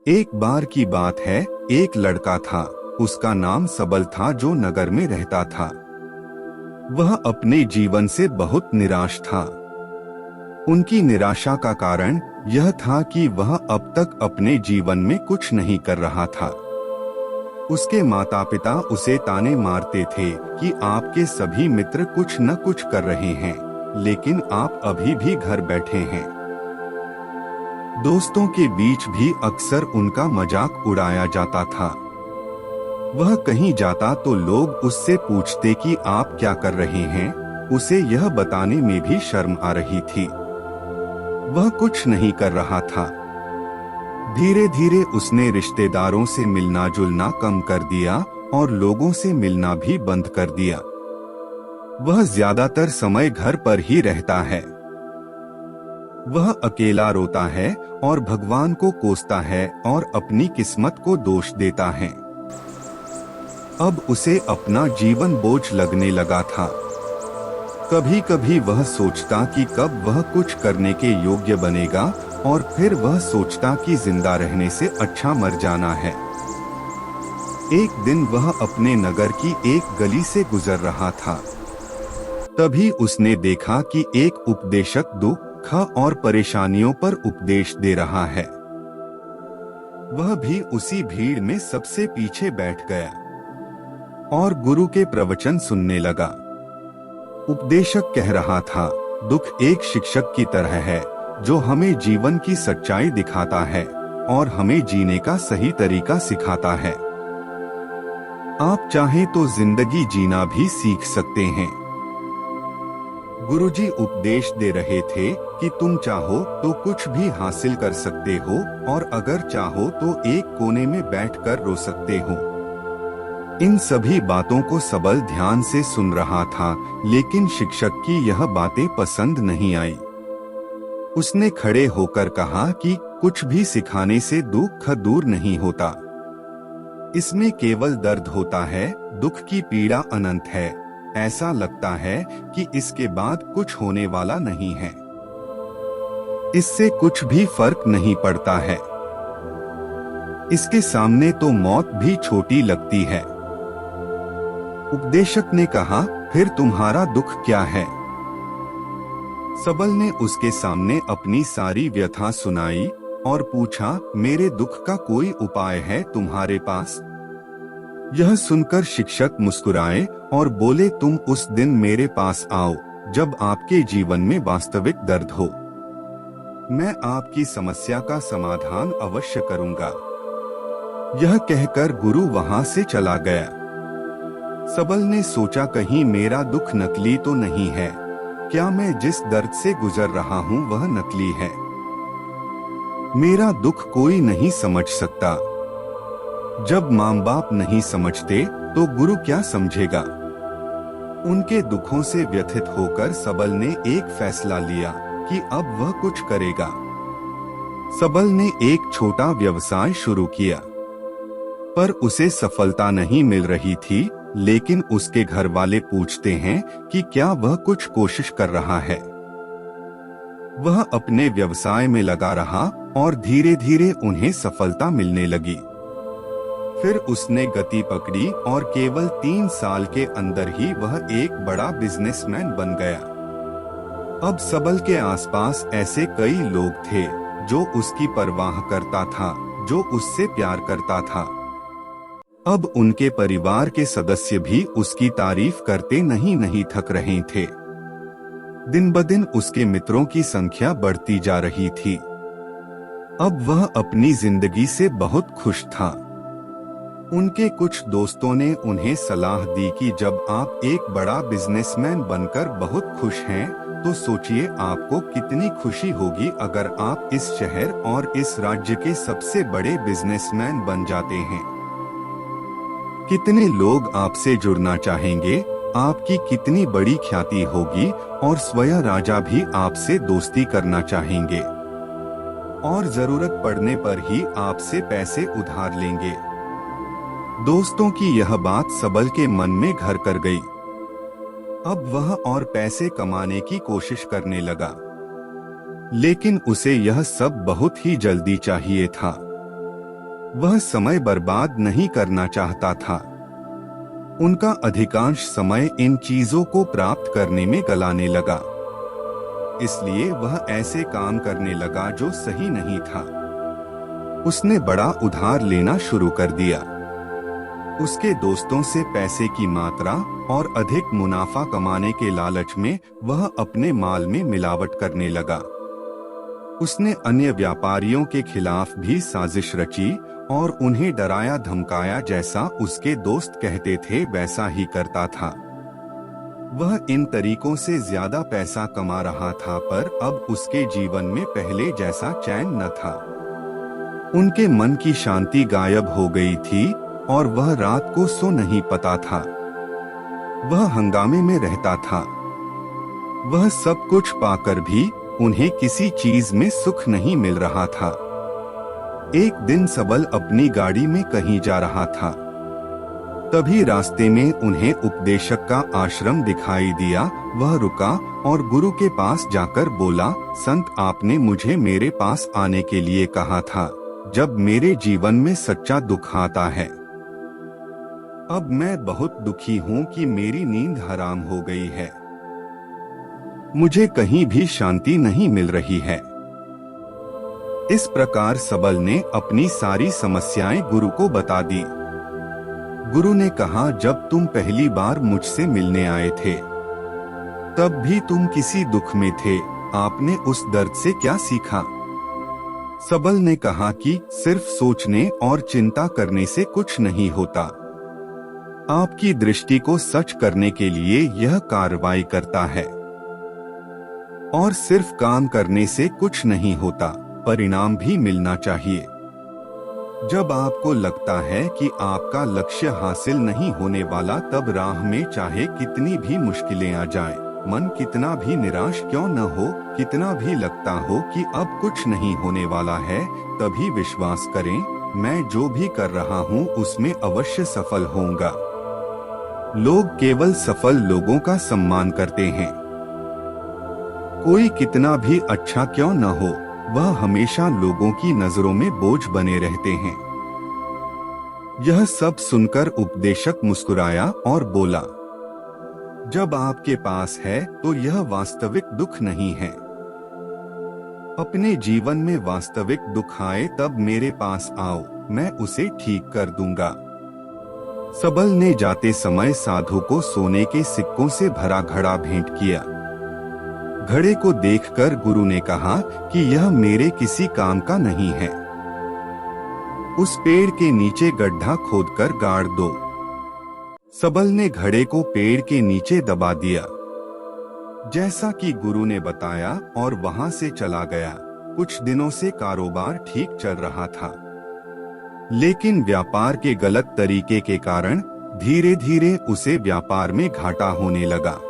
एक बार की बात है, एक लड़का था। उसका नाम सबल था, जो नगर में रहता था। वह अपने जीवन से बहुत निराश था। उनकी निराशा का कारण यह था कि वह अब तक अपने जीवन में कुछ नहीं कर रहा था। उसके माता पिता उसे ताने मारते थे कि आपके सभी मित्र कुछ न कुछ कर रहे हैं, लेकिन आप अभी भी घर बैठे हैं। दोस्तों के बीच भी अक्सर उनका मजाक उड़ाया जाता था। वह कहीं जाता तो लोग उससे पूछते कि आप क्या कर रहे हैं। उसे यह बताने में भी शर्म आ रही थी। वह कुछ नहीं कर रहा था। धीरे धीरे उसने रिश्तेदारों से मिलना जुलना कम कर दिया और लोगों से मिलना भी बंद कर दिया। वह ज्यादातर समय घर पर ही रहता है। वह अकेला रोता है और भगवान को कोसता है और अपनी किस्मत को दोष देता है। अब उसे अपना जीवन बोझ लगने लगा था। कभी कभी वह सोचता कि कब वह कुछ करने के योग्य बनेगा, और फिर वह सोचता कि जिंदा रहने से अच्छा मर जाना है। एक दिन वह अपने नगर की एक गली से गुजर रहा था। तभी उसने देखा कि एक उपदेशक दुख और परेशानियों पर उपदेश दे रहा है। वह भी उसी भीड़ में सबसे पीछे बैठ गया और गुरु के प्रवचन सुनने लगा। उपदेशक कह रहा था, दुख एक शिक्षक की तरह है जो हमें जीवन की सच्चाई दिखाता है और हमें जीने का सही तरीका सिखाता है। आप चाहें तो जिंदगी जीना भी सीख सकते हैं। गुरुजी उपदेश दे रहे थे कि तुम चाहो तो कुछ भी हासिल कर सकते हो, और अगर चाहो तो एक कोने में बैठकर रो सकते हो। इन सभी बातों को सबल ध्यान से सुन रहा था, लेकिन शिक्षक की यह बातें पसंद नहीं आई। उसने खड़े होकर कहा कि कुछ भी सिखाने से दुख दूर नहीं होता। इसमें केवल दर्द होता है, दुख की पीड़ा अनंत है। ऐसा लगता है कि इसके बाद कुछ होने वाला नहीं है। इससे कुछ भी फर्क नहीं पड़ता है। इसके सामने तो मौत भी छोटी लगती है। उपदेशक ने कहा, फिर तुम्हारा दुख क्या है? सबल ने उसके सामने अपनी सारी व्यथा सुनाई और पूछा, मेरे दुख का कोई उपाय है तुम्हारे पास? यह सुनकर शिक्षक मुस्कुराए और बोले, तुम उस दिन मेरे पास आओ जब आपके जीवन में वास्तविक दर्द हो। मैं आपकी समस्या का समाधान अवश्य करूंगा। यह कहकर गुरु वहां से चला गया। सबल ने सोचा, कहीं मेरा दुख नकली तो नहीं है? क्या मैं जिस दर्द से गुजर रहा हूँ वह नकली है? मेरा दुख कोई नहीं समझ सकता। जब माँ बाप नहीं समझते तो गुरु क्या समझेगा? उनके दुखों से व्यथित होकर सबल ने एक फैसला लिया कि अब वह कुछ करेगा। सबल ने एक छोटा व्यवसाय शुरू किया, पर उसे सफलता नहीं मिल रही थी। लेकिन उसके घर वाले पूछते हैं कि क्या वह कुछ कोशिश कर रहा है। वह अपने व्यवसाय में लगा रहा और धीरे धीरे उन्हें सफलता मिलने लगी। फिर उसने गति पकड़ी और केवल 3 साल के अंदर ही वह एक बड़ा बिजनेसमैन बन गया। अब सबल के आसपास ऐसे कई लोग थे जो उसकी परवाह करता था, जो उससे प्यार करता था। अब उनके परिवार के सदस्य भी उसकी तारीफ करते नहीं थक रहे थे। दिन ब दिन उसके मित्रों की संख्या बढ़ती जा रही थी। अब वह अपनी जिंदगी से बहुत खुश था। उनके कुछ दोस्तों ने उन्हें सलाह दी कि जब आप एक बड़ा बिजनेसमैन बनकर बहुत खुश हैं, तो सोचिए आपको कितनी खुशी होगी अगर आप इस शहर और इस राज्य के सबसे बड़े बिजनेसमैन बन जाते हैं। कितने लोग आपसे जुड़ना चाहेंगे, आपकी कितनी बड़ी ख्याति होगी, और स्वयं राजा भी आपसे दोस्ती करना चाहेंगे और जरूरत पड़ने पर ही आपसे पैसे उधार लेंगे। दोस्तों की यह बात सबल के मन में घर कर गई। अब वह और पैसे कमाने की कोशिश करने लगा, लेकिन उसे यह सब बहुत ही जल्दी चाहिए था। वह समय बर्बाद नहीं करना चाहता था। उनका अधिकांश समय इन चीजों को प्राप्त करने में गलाने लगा, इसलिए वह ऐसे काम करने लगा जो सही नहीं था। उसने बड़ा उधार लेना शुरू कर दिया। उसके दोस्तों से पैसे की मात्रा और अधिक मुनाफा कमाने के लालच में वह अपने माल में मिलावट करने लगा। उसने अन्य व्यापारियों के खिलाफ भी साजिश रची और उन्हें डराया धमकाया, जैसा उसके दोस्त कहते थे वैसा ही करता था। वह इन तरीकों से ज्यादा पैसा कमा रहा था, पर अब उसके जीवन में पहले जैसा चैन न था। उनके मन की शांति गायब हो गई थी और वह रात को सो नहीं पाता था। वह हंगामे में रहता था। वह सब कुछ पाकर भी उन्हें किसी चीज में सुख नहीं मिल रहा था। एक दिन सबल अपनी गाड़ी में कहीं जा रहा था। तभी रास्ते में उन्हें उपदेशक का आश्रम दिखाई दिया। वह रुका और गुरु के पास जाकर बोला, संत, आपने मुझे मेरे पास आने के लिए कहा था जब मेरे जीवन में सच्चा दुख आता है। अब मैं बहुत दुखी हूँ कि मेरी नींद हराम हो गई है। मुझे कहीं भी शांति नहीं मिल रही है। इस प्रकार सबल ने अपनी सारी समस्याएं गुरु को बता दी। गुरु ने कहा, जब तुम पहली बार मुझसे मिलने आए थे तब भी तुम किसी दुख में थे। आपने उस दर्द से क्या सीखा? सबल ने कहा कि सिर्फ सोचने और चिंता करने से कुछ नहीं होता। आपकी दृष्टि को सच करने के लिए यह कार्रवाई करता है। और सिर्फ काम करने से कुछ नहीं होता, परिणाम भी मिलना चाहिए। जब आपको लगता है कि आपका लक्ष्य हासिल नहीं होने वाला, तब राह में चाहे कितनी भी मुश्किलें आ जाएं, मन कितना भी निराश क्यों न हो, कितना भी लगता हो कि अब कुछ नहीं होने वाला है, तभी विश्वास करें, मैं जो भी कर रहा हूँ उसमें अवश्य सफल होऊंगा। लोग केवल सफल लोगों का सम्मान करते हैं। कोई कितना भी अच्छा क्यों न हो, वह हमेशा लोगों की नजरों में बोझ बने रहते हैं। यह सब सुनकर उपदेशक मुस्कुराया और बोला, जब आपके पास है तो यह वास्तविक दुख नहीं है। अपने जीवन में वास्तविक दुख आए तब मेरे पास आओ, मैं उसे ठीक कर दूंगा। सबल ने जाते समय साधु को सोने के सिक्कों से भरा घड़ा भेंट किया। घड़े को देखकर गुरु ने कहा कि यह मेरे किसी काम का नहीं है। उस पेड़ के नीचे गड्ढा खोदकर गाड़ दो। सबल ने घड़े को पेड़ के नीचे दबा दिया, जैसा कि गुरु ने बताया, और वहां से चला गया। कुछ दिनों से कारोबार ठीक चल रहा था, लेकिन व्यापार के गलत तरीके के कारण धीरे धीरे उसे व्यापार में घाटा होने लगा।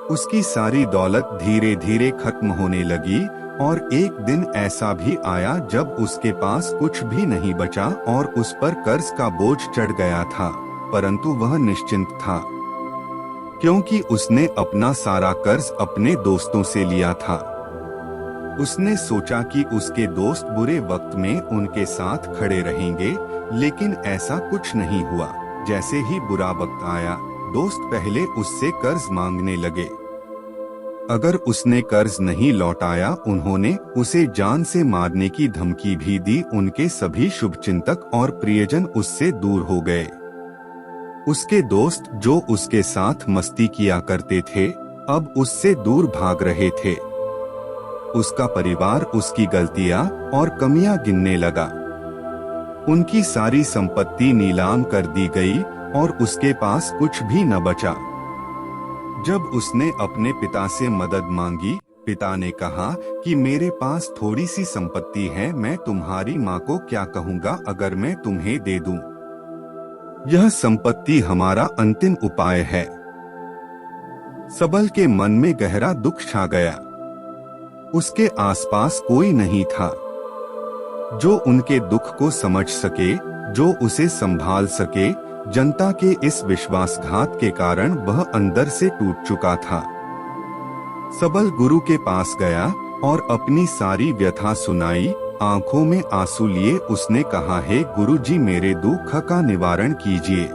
उसकी सारी दौलत धीरे धीरे खत्म होने लगी और एक दिन ऐसा भी आया जब उसके पास कुछ भी नहीं बचा और उस पर कर्ज का बोझ चढ़ गया था, परंतु वह निश्चिंत था, क्योंकि उसने अपना सारा कर्ज अपने दोस्तों से लिया था। उसने सोचा कि उसके दोस्त बुरे वक्त में उनके साथ खड़े रहेंगे, लेकिन ऐसा कुछ नहीं हुआ। जैसे ही बुरा वक्त आया, दोस्त पहले उससे कर्ज मांगने लगे। अगर उसने कर्ज नहीं लौटाया, उन्होंने उसे जान से मारने की धमकी भी दी। उनके सभी शुभचिंतक और प्रियजन उससे दूर हो गए। उसके दोस्त जो उसके साथ मस्ती किया करते थे, अब उससे दूर भाग रहे थे। उसका परिवार उसकी गलतियां और कमियां गिनने लगा। उनकी सारी संपत्ति नीलाम कर दी गई और उसके पास कुछ भी न बचा। जब उसने अपने पिता से मदद मांगी, पिता ने कहा कि मेरे पास थोड़ी सी संपत्ति है, मैं तुम्हारी माँ को क्या कहूँगा अगर मैं तुम्हें दे दूं? यह संपत्ति हमारा अंतिम उपाय है। सबल के मन में गहरा दुख छा गया। उसके आसपास कोई नहीं था जो उनके दुख को समझ सके, जो उसे संभाल सके। जनता के इस विश्वासघात के कारण वह अंदर से टूट चुका था। सबल गुरु के पास गया और अपनी सारी व्यथा सुनाई आंखों में आंसू लिए उसने कहा, हे गुरुजी मेरे दुख का निवारण कीजिए।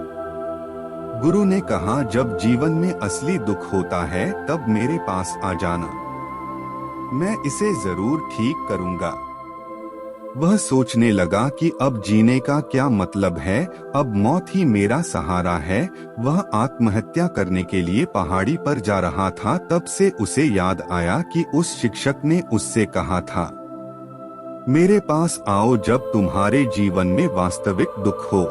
गुरु ने कहा, जब जीवन में असली दुख होता है तब मेरे पास आ जाना, मैं इसे जरूर ठीक करूंगा। वह सोचने लगा कि अब जीने का क्या मतलब है, अब मौत ही मेरा सहारा है। वह आत्महत्या करने के लिए पहाड़ी पर जा रहा था, तब से उसे याद आया कि उस शिक्षक ने उससे कहा था, मेरे पास आओ जब तुम्हारे जीवन में वास्तविक दुख हो।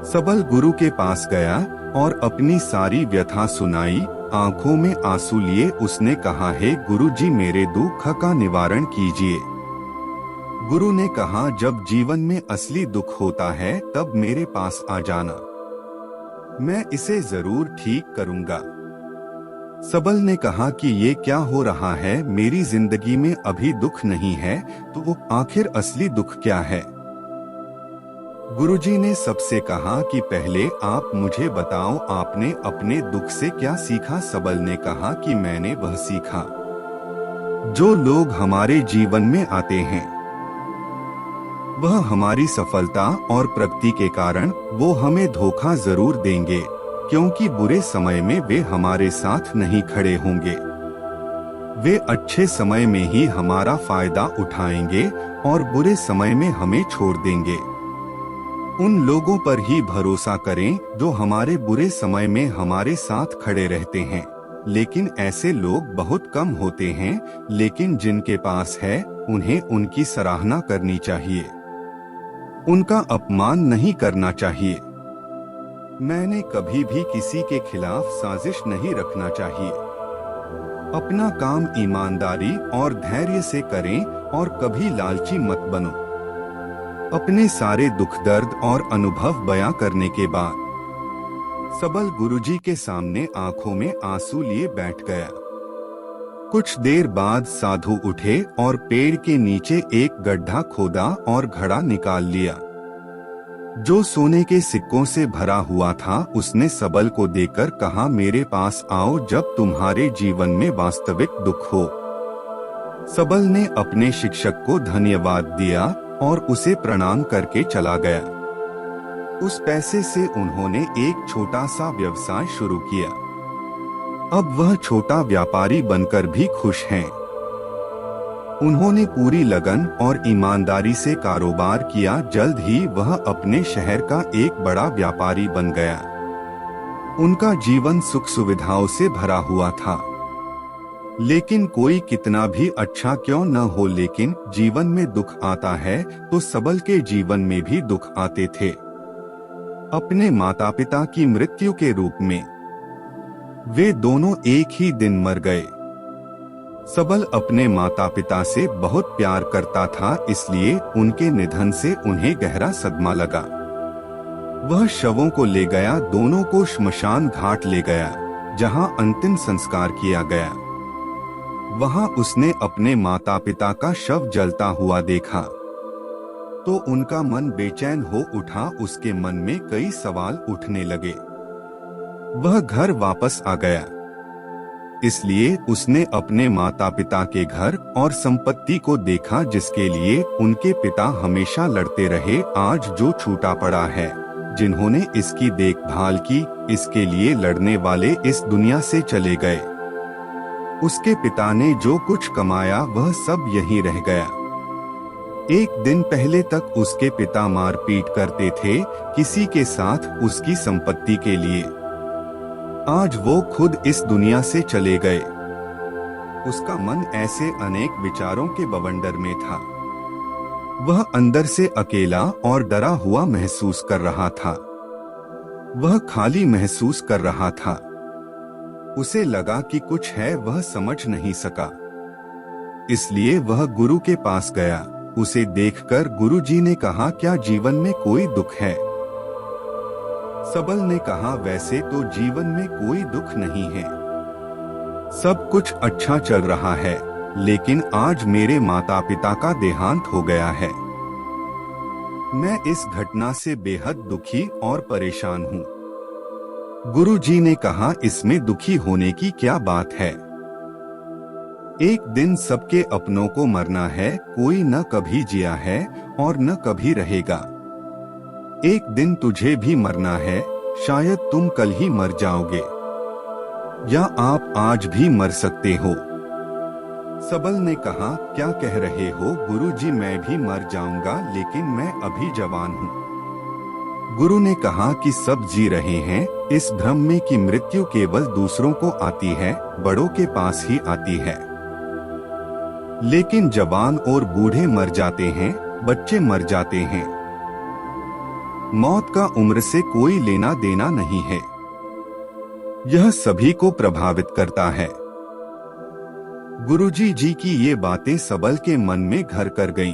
सबल गुरु के पास गया और अपनी सारी व्यथा सुनाई। आंखों में आंसू लिए उसने कहा, हे गुरुजी मेरे दुख का निवारण कीजिए। गुरु ने कहा, जब जीवन में असली दुख होता है तब मेरे पास आ जाना, मैं इसे जरूर ठीक करूंगा। सबल ने कहा कि ये क्या हो रहा है, मेरी जिंदगी में अभी दुख नहीं है, तो वो आखिर असली दुख क्या है? गुरुजी ने सबसे कहा कि पहले आप मुझे बताओ, आपने अपने दुख से क्या सीखा? सबल ने कहा कि मैंने वह सीखा जो लोग हमारे जीवन में आते हैं, वह हमारी सफलता और प्रगति के कारण वो हमें धोखा जरूर देंगे, क्योंकि बुरे समय में वे हमारे साथ नहीं खड़े होंगे। वे अच्छे समय में ही हमारा फायदा उठाएंगे और बुरे समय में हमें छोड़ देंगे। उन लोगों पर ही भरोसा करें जो हमारे बुरे समय में हमारे साथ खड़े रहते हैं। लेकिन ऐसे लोग बहुत कम होते हैं, लेकिन जिनके पास है उन्हें उनकी सराहना करनी चाहिए, उनका अपमान नहीं करना चाहिए। मैंने कभी भी किसी के खिलाफ साजिश नहीं रखना चाहिए। अपना काम ईमानदारी और धैर्य से करें और कभी लालची मत बनो। अपने सारे दुख दर्द और अनुभव बयां करने के बाद सबल गुरुजी के सामने आंखों में आंसू लिए बैठ गया। कुछ देर बाद साधु उठे और पेड़ के नीचे एक गड्ढा खोदा और घड़ा निकाल लिया जो सोने के सिक्कों से भरा हुआ था। उसने सबल को देकर कहा, मेरे पास आओ जब तुम्हारे जीवन में वास्तविक दुख हो। सबल ने अपने शिक्षक को धन्यवाद दिया और उसे प्रणाम करके चला गया। उस पैसे से उन्होंने एक छोटा सा व्यवसाय शुरू किया। अब वह छोटा व्यापारी बनकर भी खुश हैं। उन्होंने पूरी लगन और ईमानदारी से कारोबार किया। जल्द ही वह अपने शहर का एक बड़ा व्यापारी बन गया। उनका जीवन सुख सुविधाओं से भरा हुआ था। लेकिन कोई कितना भी अच्छा क्यों न हो, लेकिन जीवन में दुख आता है तो सबल के जीवन में भी दुख आते थे। अपने माता पिता की मृत्यु के रूप में वे दोनों एक ही दिन मर गए। सबल अपने माता पिता से बहुत प्यार करता था, इसलिए उनके निधन से उन्हें गहरा सदमा लगा। वह शवों को ले गया, दोनों को श्मशान घाट ले गया जहां अंतिम संस्कार किया गया। वहां उसने अपने माता पिता का शव जलता हुआ देखा तो उनका मन बेचैन हो उठा। उसके मन में कई सवाल उठने लगे। वह घर वापस आ गया, इसलिए उसने अपने माता पिता के घर और संपत्ति को देखा जिसके लिए उनके पिता हमेशा लड़ते रहे। आज जो छूटा पड़ा है, जिन्होंने इसकी देखभाल की, इसके लिए लड़ने वाले इस दुनिया से चले गए। उसके पिता ने जो कुछ कमाया वह सब यहीं रह गया। एक दिन पहले तक उसके पिता मारपीट करते थे किसी के साथ उसकी संपत्ति के लिए। आज वो खुद इस दुनिया से चले गए। उसका मन ऐसे अनेक विचारों के बवंडर में था। वह अंदर से अकेला और डरा हुआ महसूस कर रहा था। वह खाली महसूस कर रहा था। उसे लगा कि कुछ है, वह समझ नहीं सका। इसलिए वह गुरु के पास गया। उसे देखकर गुरुजी ने कहा, क्या जीवन में कोई दुख है? सबल ने कहा, वैसे तो जीवन में कोई दुख नहीं है, सब कुछ अच्छा चल रहा है, लेकिन आज मेरे माता पिता का देहांत हो गया है। मैं इस घटना से बेहद दुखी और परेशान हूँ। गुरुजी ने कहा, इसमें दुखी होने की क्या बात है? एक दिन सबके अपनों को मरना है, कोई न कभी जिया है और न कभी रहेगा। एक दिन तुझे भी मरना है, शायद तुम कल ही मर जाओगे या आप आज भी मर सकते हो। सबल ने कहा, क्या कह रहे हो गुरुजी, मैं भी मर जाऊंगा लेकिन मैं अभी जवान हूँ। गुरु ने कहा कि सब जी रहे हैं इस भ्रम में कि मृत्यु केवल दूसरों को आती है, बड़ों के पास ही आती है। लेकिन जवान और बूढ़े मर जाते हैं, बच्चे मर जाते हैं। मौत का उम्र से कोई लेना देना नहीं है, यह सभी को प्रभावित करता है। गुरुजी जी की ये बातें सबल के मन में घर कर गईं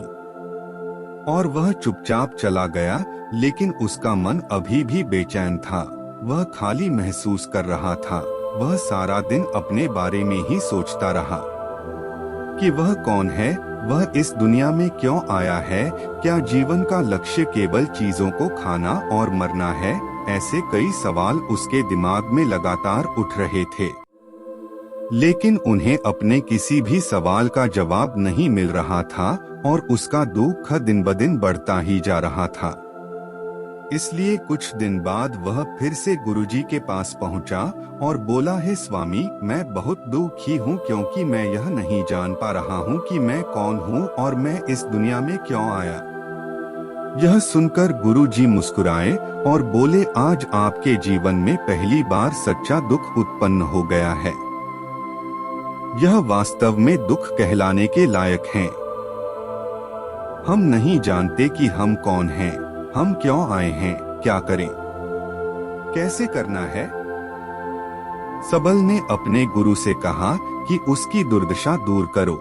और वह चुपचाप चला गया, लेकिन उसका मन अभी भी बेचैन था। वह खाली महसूस कर रहा था। वह सारा दिन अपने बारे में ही सोचता रहा कि वह कौन है, वह इस दुनिया में क्यों आया है, क्या जीवन का लक्ष्य केवल चीजों को खाना और मरना है। ऐसे कई सवाल उसके दिमाग में लगातार उठ रहे थे, लेकिन उन्हें अपने किसी भी सवाल का जवाब नहीं मिल रहा था और उसका दुख दिन ब दिन बढ़ता ही जा रहा था। इसलिए कुछ दिन बाद वह फिर से गुरुजी के पास पहुंचा और बोला, हे स्वामी, मैं बहुत दुखी हूँ क्योंकि मैं यह नहीं जान पा रहा हूँ कि मैं कौन हूँ और मैं इस दुनिया में क्यों आया। यह सुनकर गुरुजी मुस्कुराए और बोले, आज आपके जीवन में पहली बार सच्चा दुख उत्पन्न हो गया है। यह वास्तव में दुख कहलाने के लायक है। हम नहीं जानते कि हम कौन हैं, हम क्यों आए हैं, क्या करें, कैसे करना है। सबल ने अपने गुरु से कहा कि उसकी दुर्दशा दूर करो।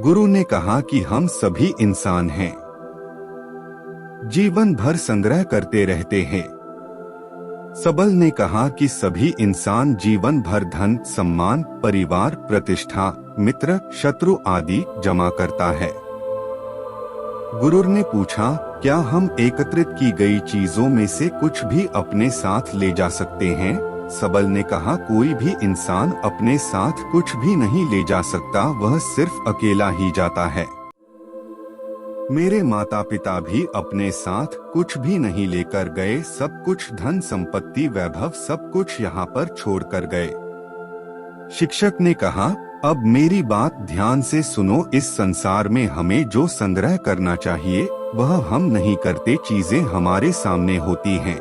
गुरु ने कहा कि हम सभी इंसान हैं, जीवन भर संग्रह करते रहते हैं। सबल ने कहा कि सभी इंसान जीवन भर धन, सम्मान, परिवार, प्रतिष्ठा, मित्र, शत्रु आदि जमा करता है। गुरु ने पूछा, क्या हम एकत्रित की गई चीजों में से कुछ भी अपने साथ ले जा सकते हैं? सबल ने कहा, कोई भी इंसान अपने साथ कुछ भी नहीं ले जा सकता, वह सिर्फ अकेला ही जाता है। मेरे माता पिता भी अपने साथ कुछ भी नहीं लेकर गए, सब कुछ धन संपत्ति वैभव सब कुछ यहाँ पर छोड़ कर गए। शिक्षक ने कहा, अब मेरी बात ध्यान से सुनो, इस संसार में हमें जो संग्रह करना चाहिए वह हम नहीं करते। चीजें हमारे सामने होती हैं,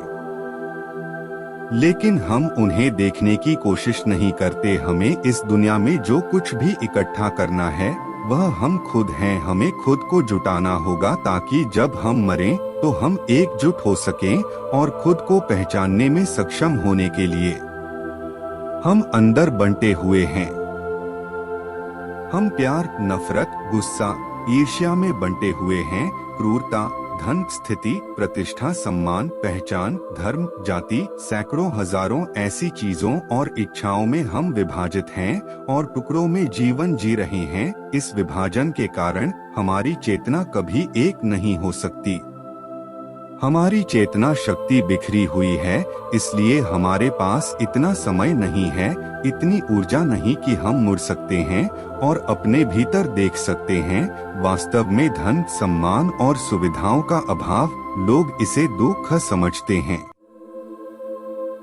लेकिन हम उन्हें देखने की कोशिश नहीं करते। हमें इस दुनिया में जो कुछ भी इकट्ठा करना है वह हम खुद हैं। हमें खुद को जुटाना होगा ताकि जब हम मरें तो हम एकजुट हो सकें और खुद को पहचानने में सक्षम होने के लिए हम अंदर बंटे हुए हैं। हम प्यार, नफरत, गुस्सा, ईर्ष्या में बंटे हुए हैं। क्रूरता, धन, स्थिति, प्रतिष्ठा, सम्मान, पहचान, धर्म, जाति, सैकड़ों हजारों ऐसी चीजों और इच्छाओं में हम विभाजित हैं और टुकड़ों में जीवन जी रहे हैं। इस विभाजन के कारण हमारी चेतना कभी एक नहीं हो सकती। हमारी चेतना शक्ति बिखरी हुई है, इसलिए हमारे पास इतना समय नहीं है, इतनी ऊर्जा नहीं कि हम मुड़ सकते हैं और अपने भीतर देख सकते हैं। वास्तव में धन, सम्मान और सुविधाओं का अभाव, लोग इसे दुख समझते हैं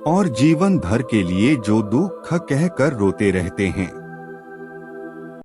और जीवन भर के लिए जो दुख कहकर रोते रहते हैं।